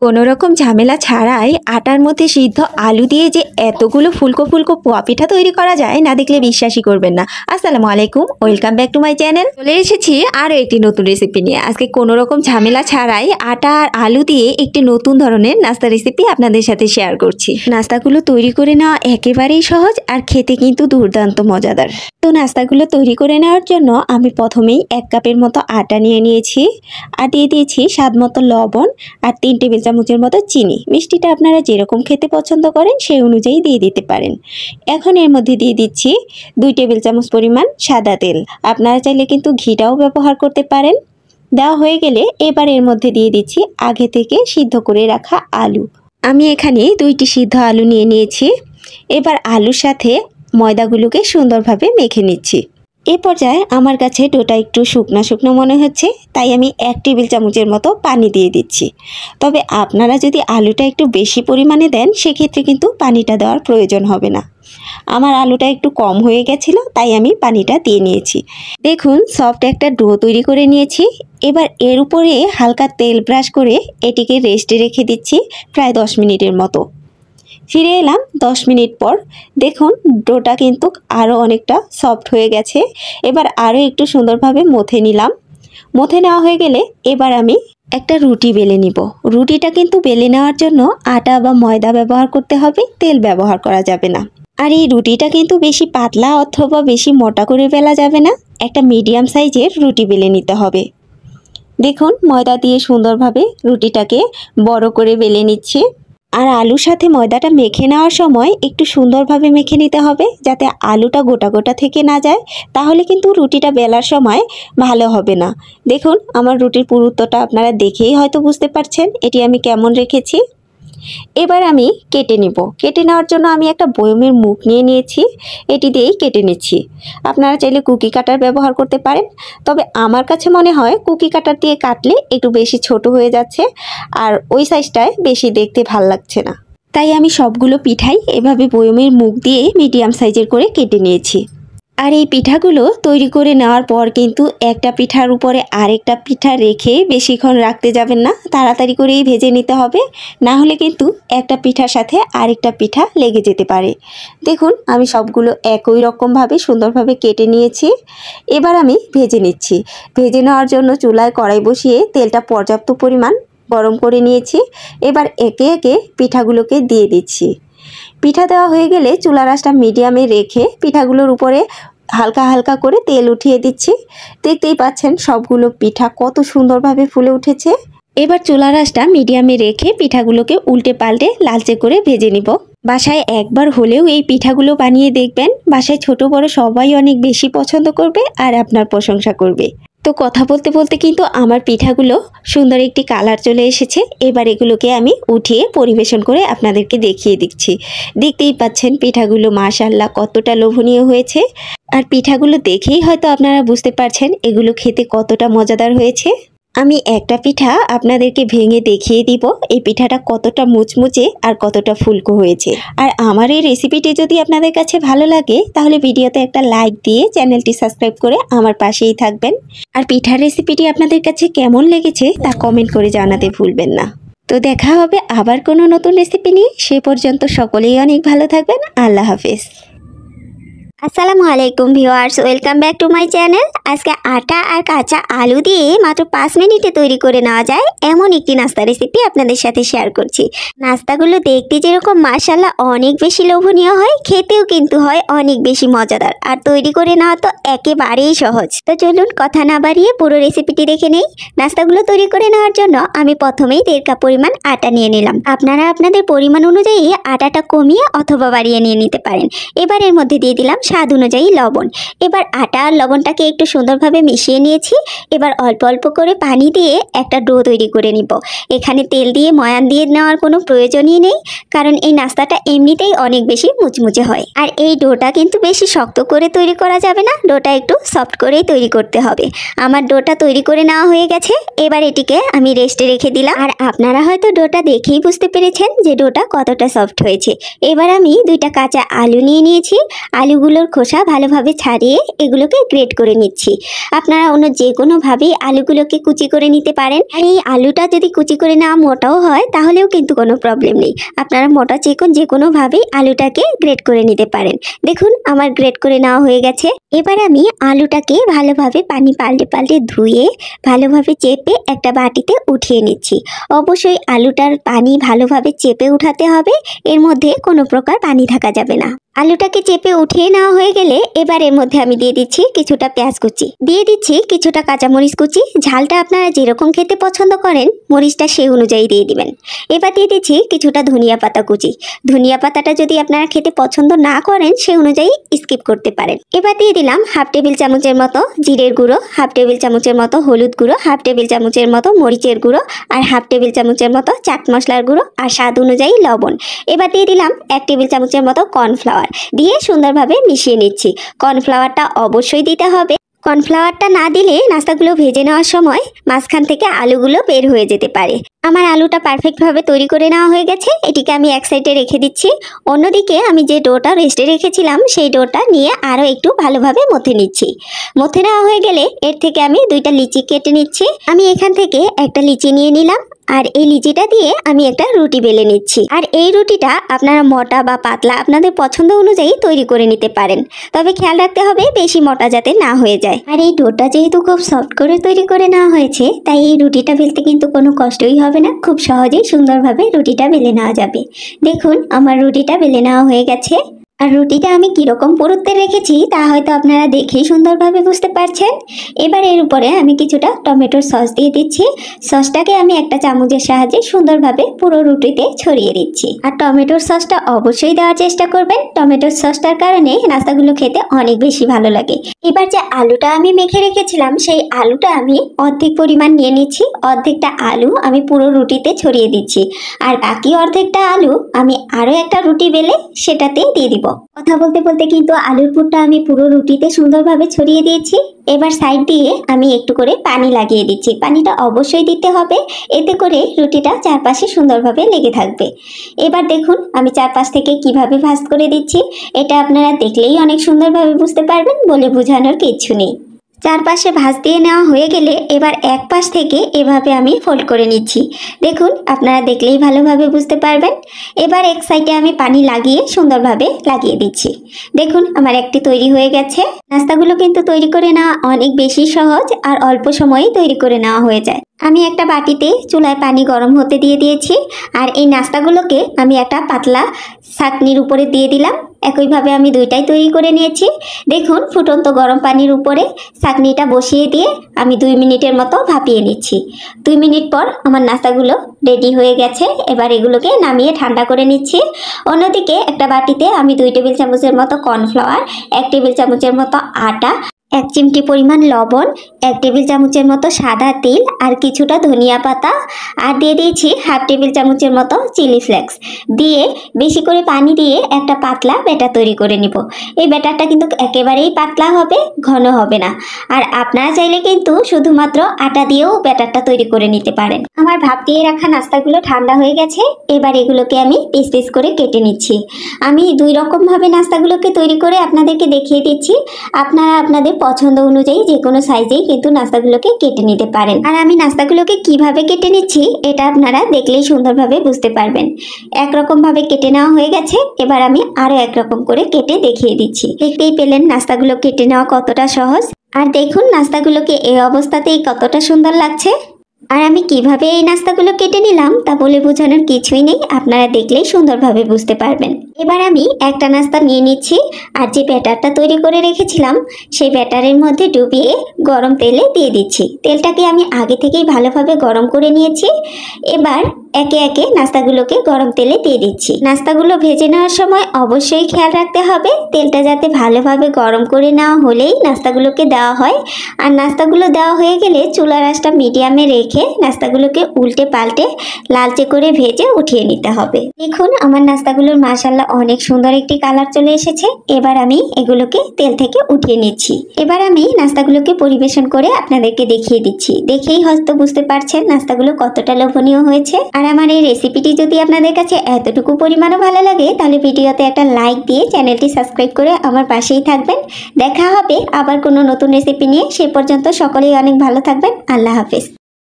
কোনো রকম ঝামেলা ছাড়াই আটার মধ্যে সিদ্ধ আলু দিয়ে যে এতগুলো ফুলকো ফুলকো পোয়া পিঠা তৈরি করা যায় না দেখলে বিশ্বাসই করবেন না। আসসালামু আলাইকুম, welcome back to my channel. চলে এসেছি আরও একটি নতুন রেসিপি নিয়ে। আজকে কোনো রকম ঝামেলা ছাড়াই আটা আর আলু দিয়ে একটি নতুন ধরনের নাস্তা রেসিপি আপনাদের সাথে শেয়ার করছি। নাস্তাগুলো তৈরি করে নেওয়া একেবারেই সহজ আর খেতে কিন্তু দুর্দান্ত মজাদার। তো নাস্তাগুলো তৈরি করে নেওয়ার জন্য আমি প্রথমেই 1 কাপের মতো আটা নিয়ে নিয়েছি আর দিয়ে দিয়েছি স্বাদ মতো লবণ আর 3 টেবিল চামচের মতো চিনি। মিষ্টিটা আপনারা যেরকম খেতে পছন্দ করেন সেই অনুযায়ী দিয়ে দিতে পারেন। এখন এর মধ্যে দিয়ে দিচ্ছি 2 টেবিল চামচ পরিমাণ সাদা তেল। আপনারা চাইলে কিন্তু ঘিটাও ব্যবহার করতে পারেন। দেওয়া হয়ে গেলে এবার এর মধ্যে দিয়ে দিচ্ছি আগে থেকে সিদ্ধ করে রাখা আলু। আমি এখানে 2টি সিদ্ধ আলু নিয়ে নিয়েছি। এবার আলুর সাথে ময়দাগুলোকে সুন্দরভাবে মেখে নিচ্ছি। এ পর্যায়ে আমার কাছে ডোটা একটু শুকনো শুকনো মনে হচ্ছে, তাই আমি 1 টেবিল চামচের মতো পানি দিয়ে দিচ্ছি। তবে আপনারা যদি আলুটা একটু বেশি পরিমাণে দেন সেক্ষেত্রে কিন্তু পানিটা দেওয়ার প্রয়োজন হবে না। আমার আলুটা একটু কম হয়ে গেছিলো তাই আমি পানিটা দিয়ে নিয়েছি। দেখুন সফট একটা ডো তৈরি করে নিয়েছি। এবার এর উপরে হালকা তেল ব্রাশ করে এটিকে রেস্টে রেখে দিচ্ছি প্রায় 10 মিনিটের মতো। ফিরে এলাম 10 মিনিট পর। দেখুন ডোটা কিন্তু আরও অনেকটা সফট হয়ে গেছে। এবার আরও একটু সুন্দরভাবে মথে নিলাম। মথে নেওয়া হয়ে গেলে এবার আমি একটা রুটি বেলে নিব। রুটিটা কিন্তু বেলে নেওয়ার জন্য আটা বা ময়দা ব্যবহার করতে হবে, তেল ব্যবহার করা যাবে না। আর এই রুটিটা কিন্তু বেশি পাতলা অথবা বেশি মোটা করে বেলা যাবে না, একটা মিডিয়াম সাইজের রুটি বেলে নিতে হবে। দেখুন ময়দা দিয়ে সুন্দরভাবে রুটিটাকে বড় করে বেলে নিচ্ছি। আর আলুর সাথে ময়দাটা মেখে নেওয়ার সময় একটু সুন্দরভাবে মেখে নিতে হবে যাতে আলুটা গোটা গোটা থেকে না যায়, তাহলে কিন্তু রুটিটা বেলার সময় ভালো হবে না। দেখুন আমার রুটির পুরুত্বটা আপনারা দেখেই হয়তো বুঝতে পারছেন এটি আমি কেমন রেখেছি। এবার আমি কেটে নিব। কেটে নেওয়ার জন্য আমি একটা বয়মের মুখ নিয়ে নিয়েছি, এটি দিয়েই কেটে নিচ্ছি। আপনারা চাইলে কুকি কাটার ব্যবহার করতে পারেন, তবে আমার কাছে মনে হয় কুকি কাটার দিয়ে কাটলে একটু বেশি ছোট হয়ে যাচ্ছে আর ওই সাইজটায় বেশি দেখতে ভাল লাগছে না। তাই আমি সবগুলো পিঠাই এভাবে বয়মের মুখ দিয়ে মিডিয়াম সাইজের করে কেটে নিয়েছি। আর এই পিঠাগুলো তৈরি করে নেওয়ার পর কিন্তু একটা পিঠার উপরে আরেকটা পিঠা রেখে বেশিক্ষণ রাখতে যাবেন না, তাড়াতাড়ি করেই ভেজে নিতে হবে, না হলে কিন্তু একটা পিঠার সাথে আরেকটা পিঠা লেগে যেতে পারে। দেখুন আমি সবগুলো একই রকমভাবে সুন্দরভাবে কেটে নিয়েছি। এবার আমি ভেজে নিচ্ছি। ভেজে নেওয়ার জন্য চুলায় কড়াই বসিয়ে তেলটা পর্যাপ্ত পরিমাণ গরম করে নিয়েছি। এবার একে একে পিঠাগুলোকে দিয়ে দিচ্ছি। পিঠা দেওয়া হয়ে গেলে চুলার আঁচটা মিডিয়ামে রেখে পিঠাগুলোর উপরে হালকা হালকা করে তেল উঠিয়ে দিচ্ছি। দেখতেই পাচ্ছেন সবগুলো পিঠা কত সুন্দরভাবে ফুলে উঠেছে। এবার চুলার আঁচটা মিডিয়ামে রেখে পিঠাগুলোকে উল্টে পাল্টে লালচে করে ভেজে নিব। বাসায় একবার হলেও এই পিঠাগুলো বানিয়ে দেখবেন, বাসায় ছোট বড় সবাই অনেক বেশি পছন্দ করবে আর আপনার প্রশংসা করবে। তো কথা বলতে বলতে কিন্তু আমার পিঠাগুলো সুন্দর একটি কালার চলে এসেছে। এবার এগুলোকে আমি উঠিয়ে পরিবেশন করে আপনাদেরকে দেখিয়ে দিচ্ছি। দেখতেই পাচ্ছেন পিঠাগুলো মাশাআল্লাহ কতটা লোভনীয় হয়েছে। আর পিঠাগুলো দেখেই হয়তো আপনারা বুঝতে পারছেন এগুলো খেতে কতটা মজাদার হয়েছে। আমি একটা পিঠা আপনাদেরকে ভেঙে দেখিয়ে দিব এই পিঠাটা কতটা মুচমুচে আর কতটা ফুলকো হয়েছে। আর আমার এই রেসিপিটি যদি আপনাদের কাছে ভালো লাগে তাহলে ভিডিওতে একটা লাইক দিয়ে চ্যানেলটি সাবস্ক্রাইব করে আমার পাশেই থাকবেন। আর পিঠার রেসিপিটি আপনাদের কাছে কেমন লেগেছে তা কমেন্ট করে জানাতে ভুলবেন না। তো দেখা হবে আবার কোনো নতুন রেসিপি নিয়ে। সে পর্যন্ত সকলেই অনেক ভালো থাকবেন। আল্লাহ হাফেজ। আসসালামু আলাইকুম viewers, welcome back to my channel. আজকে আটা আর কাঁচা আলু দিয়ে মাত্র 5 মিনিটে তৈরি করে নেওয়া যায় এমন একটি নাস্তা রেসিপি আপনাদের সাথে শেয়ার করছি। নাস্তাগুলো দেখতে যেরকম মাশাআল্লাহ অনেক বেশি লোভনীয় হয়, খেতেও কিন্তু হয় অনেক বেশি মজাদার, আর তৈরি করে নেওয়া তো একেবারেই সহজ। তো চলুন কথা না বাড়িয়ে পুরো রেসিপিটি দেখে নেই। নাস্তাগুলো তৈরি করে নেওয়ার জন্য আমি প্রথমেই 1.5 কাপ পরিমাণ আটা নিয়ে নিলাম। আপনারা আপনাদের পরিমাণ অনুযায়ী আটাটা কমিয়ে অথবা বাড়িয়ে নিয়ে নিতে পারেন। এবার এর মধ্যে দিয়ে দিলাম স্বাদ অনুযায়ী লবণ। এবার আটা আর লবণটাকে একটু সুন্দরভাবে মিশিয়ে নিয়েছি। এবার অল্প অল্প করে পানি দিয়ে একটা ডো তৈরি করে নিব। এখানে তেল দিয়ে ময়ান দিয়ে নেওয়ার কোনো প্রয়োজনই নেই, কারণ এই নাস্তাটা এমনিতেই অনেক বেশি মুচমুচে হয়। আর এই ডোটা কিন্তু বেশি শক্ত করে তৈরি করা যাবে না, ডোটা একটু সফট করেই তৈরি করতে হবে। আমার ডোটা তৈরি করে নেওয়া হয়ে গেছে। এবার এটিকে আমি রেস্টে রেখে দিলাম। আর আপনারা হয়তো ডোটা দেখেই বুঝতে পেরেছেন যে ডোটা কতটা সফট হয়েছে। এবার আমি 2টা কাঁচা আলু নিয়ে নিয়েছি। আলুগুলো আলুগুলোর খোসা ভালোভাবে ছাড়িয়ে এগুলোকে গ্রেট করে নিচ্ছি। আপনারা অন্য যে কোনোভাবেই আলুগুলোকে কুচি করে নিতে পারেন। আর এই আলুটা যদি কুচি করে নেওয়া মোটাও হয় তাহলেও কিন্তু কোনো প্রবলেম নেই, আপনারা মোটা চিকন যে কোনোভাবেই আলুটাকে গ্রেট করে নিতে পারেন। দেখুন আমার গ্রেট করে নেওয়া হয়ে গেছে। এবার আমি আলুটাকে ভালোভাবে পানি পাল্টে পাল্টে ধুয়ে ভালোভাবে চেপে একটা বাটিতে উঠিয়ে নিচ্ছি। অবশ্যই আলুটার পানি ভালোভাবে চেপে উঠাতে হবে, এর মধ্যে কোনো প্রকার পানি থাকা যাবে না। আলুটাকে চেপে উঠিয়ে নেওয়া হয়ে গেলে এবার এর মধ্যে আমি দিয়ে দিচ্ছি কিছুটা পেঁয়াজ কুচি, দিয়ে দিচ্ছি কিছুটা কাঁচামরিচ কুচি। ঝালটা আপনারা যেরকম খেতে পছন্দ করেন মরিচটা সেই অনুযায়ী দিয়ে দিবেন। এবার দিয়ে দিচ্ছি কিছুটা ধনিয়া পাতা কুচি। ধনিয়া পাতাটা যদি আপনারা খেতে পছন্দ না করেন সেই অনুযায়ী স্কিপ করতে পারেন। এবার দিয়ে দিলাম হাফ টেবিল চামচের মতো জিরের গুঁড়ো, হাফ টেবিল চামচের মতো হলুদ গুঁড়ো, হাফ টেবিল চামচের মতো মরিচের গুঁড়ো আর হাফ টেবিল চামচের মতো চাট মশলার গুঁড়ো আর স্বাদ অনুযায়ী লবণ। এবার দিয়ে দিলাম 1 টেবিল চামচের মতো কর্নফ্লাওয়ার, দিয়ে সুন্দরভাবে মিশিয়ে নিচ্ছি। কর্নফ্লাওয়ারটা অবশ্যই দিতে হবে, কর্নফ্লাওয়ারটা না দিলে নাস্তাগুলো ভেজে নেওয়ার সময় মাঝখান থেকে আলুগুলো বের হয়ে যেতে পারে। আমার আলুটা পারফেক্টভাবে তৈরি করে নেওয়া হয়ে গেছে, এটিকে আমি এক সাইডে রেখে দিচ্ছি। অন্যদিকে আমি যে ডোটা রেস্টে রেখেছিলাম সেই ডোটা নিয়ে আরও একটু ভালোভাবে মথে নিচ্ছি। মথে নেওয়া হয়ে গেলে এর থেকে আমি 2টা লিচি কেটে নিচ্ছি। আমি এখান থেকে একটা লিচি নিয়ে নিলাম আর এই লিচিটা দিয়ে আমি একটা রুটি বেলে নিচ্ছি। আর এই রুটিটা আপনারা মোটা বা পাতলা আপনাদের পছন্দ অনুযায়ী তৈরি করে নিতে পারেন, তবে খেয়াল রাখতে হবে বেশি মোটা যাতে না হয়ে যায়। আর এই ডোটা যেহেতু খুব সফট করে তৈরি করে নেওয়া হয়েছে তাই এই রুটিটা বেলতে কিন্তু কোনো কষ্টই হবে না, খুব সহজেই সুন্দরভাবে রুটিটা বেলে নেওয়া যাবে। দেখুন আমার রুটিটা বেলে নেওয়া হয়ে গেছে। আর রুটিটা আমি কীরকম পুরুত্বে রেখেছি তা হয়তো আপনারা দেখেই সুন্দরভাবে বুঝতে পারছেন। এবার এর উপরে আমি কিছুটা টমেটোর সস দিয়ে দিচ্ছি। সসটাকে আমি একটা চামচের সাহায্যে সুন্দরভাবে পুরো রুটিতে ছড়িয়ে দিচ্ছি। আর টমেটোর সসটা অবশ্যই দেওয়ার চেষ্টা করবেন, টমেটোর সসটার কারণে নাস্তাগুলো খেতে অনেক বেশি ভালো লাগে। এবার যে আলুটা আমি মেখে রেখেছিলাম সেই আলুটা আমি অর্ধেক পরিমাণ নিয়ে নিচ্ছি। অর্ধেকটা আলু আমি পুরো রুটিতে ছড়িয়ে দিচ্ছি আর বাকি অর্ধেকটা আলু আমি আরও একটা রুটি বেলে সেটাতে দিয়ে দিব। কথা বলতে বলতে কিন্তু আলুর পুরটা আমি পুরো রুটিতে সুন্দরভাবে ছড়িয়ে দিয়েছি। এবার সাইড দিয়ে আমি একটু করে পানি লাগিয়ে দিচ্ছি। পানিটা অবশ্যই দিতে হবে, এতে করে রুটিটা চারপাশে সুন্দরভাবে লেগে থাকবে। এবার দেখুন আমি চারপাশ থেকে কিভাবে ভাঁজ করে দিচ্ছি, এটা আপনারা দেখলেই অনেক সুন্দরভাবে বুঝতে পারবেন, বলে বোঝানোর কিচ্ছু নেই। চারপাশে ভাঁজ দিয়ে নেওয়া হয়ে গেলে এবার এক পাশ থেকে এভাবে আমি ফোল্ড করে নিচ্ছি। দেখুন আপনারা দেখলেই ভালোভাবে বুঝতে পারবেন। এবার এক সাইডে আমি পানি লাগিয়ে সুন্দরভাবে লাগিয়ে দিচ্ছি। দেখুন আমার একটি তৈরি হয়ে গেছে। নাস্তাগুলো কিন্তু তৈরি করে নেওয়া অনেক বেশি সহজ আর অল্প সময়েই তৈরি করে নেওয়া হয়ে যায়। আমি একটা বাটিতে চুলায় পানি গরম হতে দিয়ে দিয়েছি আর এই নাস্তাগুলোকে আমি একটা পাতলা ছাঁকনির উপরে দিয়ে দিলাম। একইভাবে আমি 2টাই তৈরি করে নিয়েছি। দেখুন ফুটন্ত গরম পানির উপরে ছাঁকনিটা বসিয়ে দিয়ে আমি 2 মিনিটের মতো ভাপিয়ে নিচ্ছি। 2 মিনিট পর আমার নাস্তাগুলো রেডি হয়ে গেছে। এবার এগুলোকে নামিয়ে ঠান্ডা করে নিচ্ছি। অন্যদিকে একটা বাটিতে আমি 2 টেবিল চামচের মতো কর্নফ্লাওয়ার, 1 টেবিল চামচের মতো আটা, 1 চিমটি পরিমাণ লবণ, 1 টেবিল চামচের মতো সাদা তিল আর কিছুটা ধনিয়া পাতা আর দিয়ে দিয়েছি হাফ টেবিল চামচের মতো চিলি ফ্লেক্স দিয়ে বেশি করে পানি দিয়ে একটা পাতলা ব্যাটার তৈরি করে নিব। এই ব্যাটারটা কিন্তু একেবারেই পাতলা হবে, ঘন হবে না। আর আপনারা চাইলে কিন্তু শুধুমাত্র আটা দিয়েও ব্যাটারটা তৈরি করে নিতে পারেন। আমার ভাপ দিয়ে রাখা নাস্তাগুলো ঠান্ডা হয়ে গেছে। এবার এগুলোকে আমি পিস পিস করে কেটে নিচ্ছি। আমি 2 রকমভাবে নাস্তাগুলোকে তৈরি করে আপনাদেরকে দেখিয়ে দিচ্ছি। আপনারা আপনাদের পছন্দ অনুযায়ী যে কোনো সাইজেই কিন্তু নাস্তাগুলোকে কেটে নিতে পারেন। আর আমি নাস্তাগুলোকে কিভাবে কেটে নিচ্ছি এটা আপনারা দেখলেই সুন্দরভাবে বুঝতে পারবেন। একরকমভাবে কেটে নেওয়া হয়ে গেছে। এবার আমি আরও একরকম করে কেটে দেখিয়ে দিচ্ছি। দেখতেই পেলেন নাস্তাগুলো কেটে নেওয়া কতটা সহজ। আর দেখুন নাস্তাগুলোকে এই অবস্থাতেই কতটা সুন্দর লাগছে। আর আমি কিভাবে এই নাস্তাগুলো কেটে নিলাম তা বলে বোঝানোর কিছুই নেই, আপনারা দেখলেই সুন্দরভাবে বুঝতে পারবেন। এবার আমি একটা নাস্তা নিয়ে নিচ্ছি আর যে ব্যাটারটা তৈরি করে রেখেছিলাম সেই ব্যাটারের মধ্যে ডুবিয়ে গরম তেলে দিয়ে দিচ্ছি। তেলটাকে আমি আগে থেকেই ভালোভাবে গরম করে নিয়েছি। এবার একে একে নাস্তাগুলোকে গরম তেলে দিয়ে দিচ্ছি। নাস্তাগুলো ভেজে নেওয়ার সময় অবশ্যই খেয়াল রাখতে হবে তেলটা যাতে ভালোভাবে গরম করে নেওয়া হলেই নাস্তাগুলোকে দেওয়া হয়। আর নাস্তাগুলো দেওয়া হয়ে গেলে চুলার আঁচটা মিডিয়ামে রেখে নাস্তাগুলোকে উল্টে পাল্টে লালচে করে ভেজে উঠিয়ে নিতে হবে। দেখুন আমার নাস্তাগুলোর মাশাআল্লাহ অনেক সুন্দর একটি কালার চলে এসেছে। এবার আমি এগুলোকে তেল থেকে উঠিয়ে নিচ্ছি। এবার আমি নাস্তাগুলোকে পরিবেশন করে আপনাদেরকে দেখিয়ে দিচ্ছি। দেখেই হয়তো বুঝতে পারছেন নাস্তাগুলো কতটা লোভনীয় হয়েছে। আর আমার এই রেসিপিটি যদি আপনাদের কাছে এতটুকু পরিমাণও ভালো লাগে তাহলে ভিডিওতে একটা লাইক দিয়ে চ্যানেলটি সাবস্ক্রাইব করে আমার পাশেই থাকবেন। দেখা হবে আবার কোনো নতুন রেসিপি নিয়ে। সে পর্যন্ত সকলেই অনেক ভালো থাকবেন। আল্লাহ হাফেজ।